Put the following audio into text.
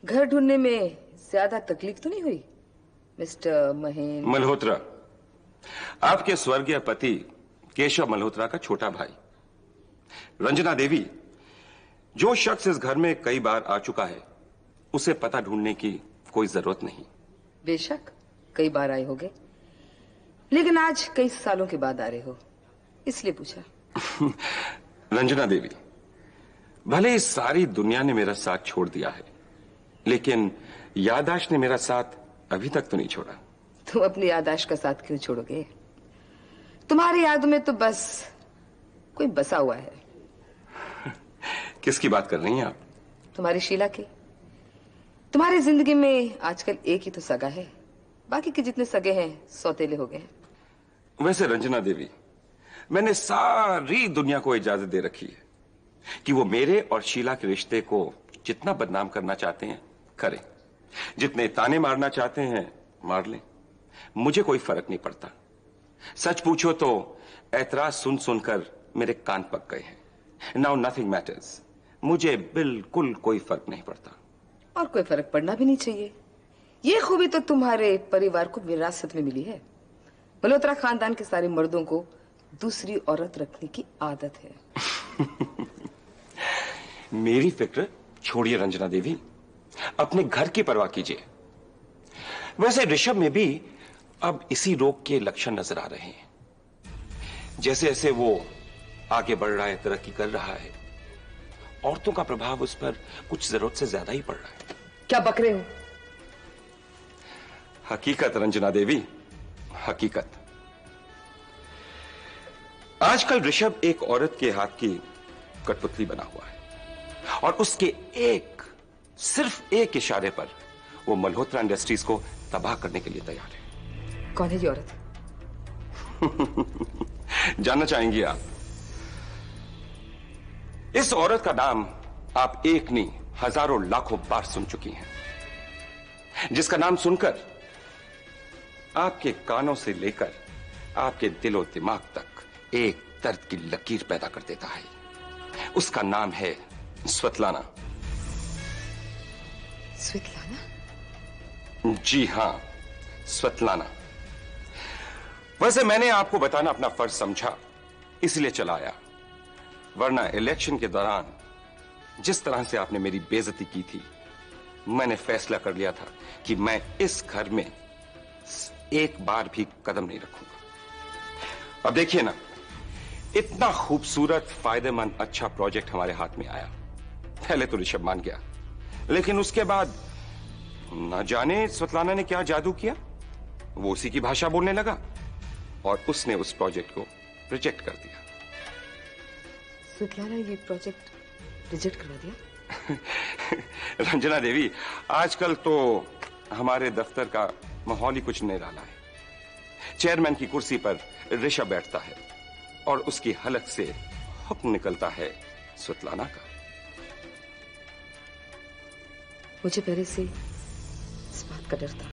घर ढूंढने में ज्यादा तकलीफ तो नहीं हुई मिस्टर महेंद्र मल्होत्रा? आपके स्वर्गीय पति केशव मल्होत्रा का छोटा भाई। रंजना देवी, जो शख्स इस घर में कई बार आ चुका है उसे पता ढूंढने की कोई जरूरत नहीं। बेशक कई बार आए होगे, लेकिन आज कई सालों के बाद आ रहे हो, इसलिए पूछा। रंजना देवी, भले इस सारी दुनिया ने मेरा साथ छोड़ दिया है, लेकिन याददाश्त ने मेरा साथ अभी तक तो नहीं छोड़ा। तुम अपनी याददाश्त का साथ क्यों छोड़ोगे? तुम्हारी यादों में तो बस कोई बसा हुआ है। किसकी बात कर रही हैं आप? तुम्हारी शीला की। तुम्हारी जिंदगी में आजकल एक ही तो सगा है, बाकी के जितने सगे हैं सौतेले हो गए हैं। वैसे रंजना देवी, मैंने सारी दुनिया को इजाजत दे रखी है कि वो मेरे और शीला के रिश्ते को जितना बदनाम करना चाहते हैं करें, जितने ताने मारना चाहते हैं मार लें, मुझे कोई फर्क नहीं पड़ता। सच पूछो तो ऐतराज सुन सुनकर मेरे कान पक गए हैं। Now nothing matters. मुझे बिल्कुल कोई फर्क नहीं पड़ता। और कोई फर्क पड़ना भी नहीं चाहिए। ये खूबी तो तुम्हारे परिवार को विरासत में मिली है। मल्होत्रा खानदान के सारे मर्दों को दूसरी औरत रखने की आदत है। मेरी फिक्र छोड़िए रंजना देवी, अपने घर की परवाह कीजिए। वैसे ऋषभ में भी अब इसी रोग के लक्षण नजर आ रहे हैं। जैसे जैसे वो आगे बढ़ रहा है, तरक्की कर रहा है, औरतों का प्रभाव उस पर कुछ जरूरत से ज्यादा ही पड़ रहा है। क्या बक रहे हो? हकीकत रंजना देवी, हकीकत। आजकल ऋषभ एक औरत के हाथ की कठपुतली बना हुआ है और उसके सिर्फ एक इशारे पर वो मल्होत्रा इंडस्ट्रीज को तबाह करने के लिए तैयार है। कौन है ये औरत? जानना चाहेंगी आप? इस औरत का नाम आप एक नहीं हजारों लाखों बार सुन चुकी हैं, जिसका नाम सुनकर आपके कानों से लेकर आपके दिलो दिमाग तक एक दर्द की लकीर पैदा कर देता है। उसका नाम है स्वतलाना। स्वेतलाना? जी हां, स्वतलाना। वैसे मैंने आपको बताना अपना फर्ज समझा, इसलिए चला आया, वरना इलेक्शन के दौरान जिस तरह से आपने मेरी बेइज्जती की थी, मैंने फैसला कर लिया था कि मैं इस घर में एक बार भी कदम नहीं रखूंगा। अब देखिए ना, इतना खूबसूरत, फायदेमंद, अच्छा प्रोजेक्ट हमारे हाथ में आया। पहले तो ऋषभ मान गया, लेकिन उसके बाद न जाने स्वतलाना ने क्या जादू किया, वो उसी की भाषा बोलने लगा और उसने उस प्रोजेक्ट को रिजेक्ट कर दिया। स्वतलाना ये प्रोजेक्ट रिजेक्ट करवा दिया? रंजना देवी, आजकल तो हमारे दफ्तर का माहौल ही कुछ निराला है। चेयरमैन की कुर्सी पर ऋषभ बैठता है और उसकी हलक से हुक्म निकलता है स्वतलाना का। मुझे पहले से इस बात का डर था।